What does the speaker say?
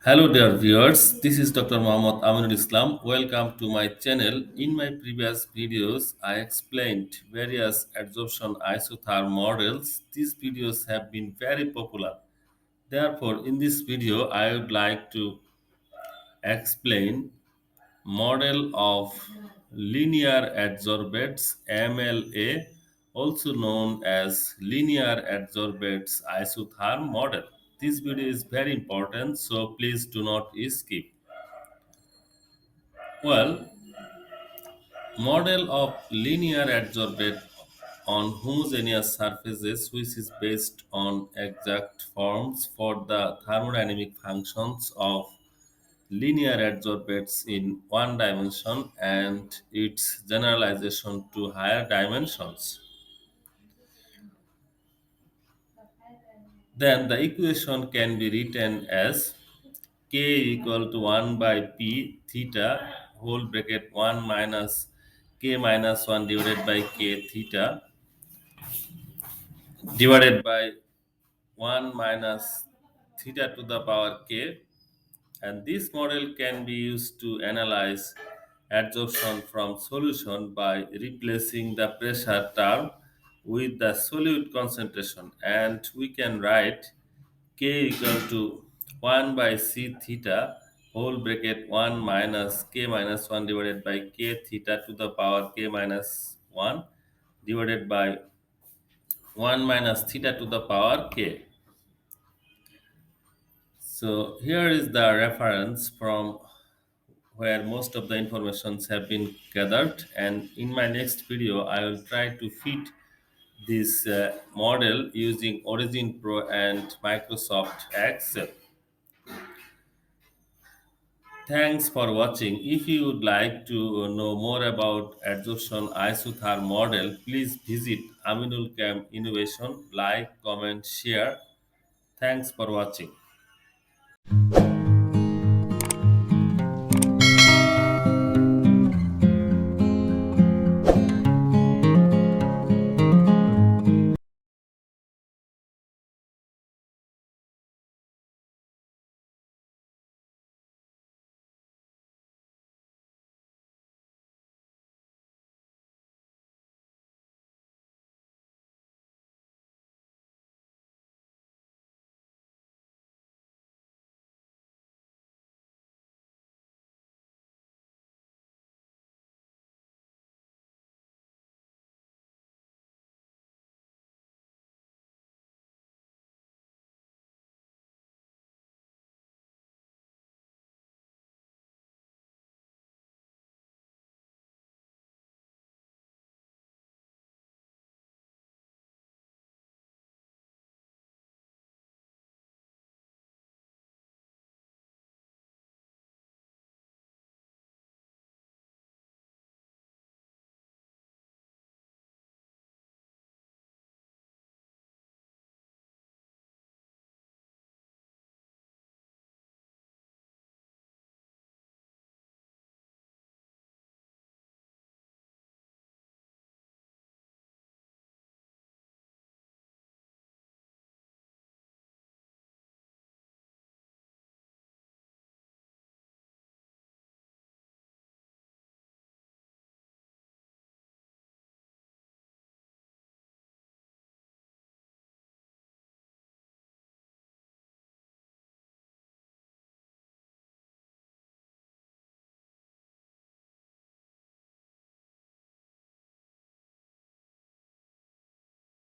Hello dear viewers, this is Dr. Mohammad Aminul Islam. Welcome to my channel. In my previous videos, I explained various adsorption isotherm models. These videos have been very popular. Therefore, in this video, I would like to explain model of linear adsorbates MLA, also known as linear adsorbates isotherm model. This video is very important, so please do not skip. Well, model of linear adsorbate on homogeneous surfaces, which is based on exact forms for the thermodynamic functions of linear adsorbates in one dimension and its generalization to higher dimensions. Then the equation can be written as k equal to 1 by p theta whole bracket 1 minus k minus 1 divided by k theta divided by 1 minus theta to the power k, and this model can be used to analyze adsorption from solution by replacing the pressure term with the solute concentration, and we can write k equal to 1 by c theta whole bracket 1 minus k minus 1 divided by k theta to the power k minus 1 divided by 1 minus theta to the power k. So here is the reference from where most of the informations have been gathered, and in my next video I will try to fit this model using Origin Pro and Microsoft Excel. Thanks for watching. If you would like to know more about adsorption isotherm model, please visit Aminulchem Innovation. Like, comment, share. Thanks for watching.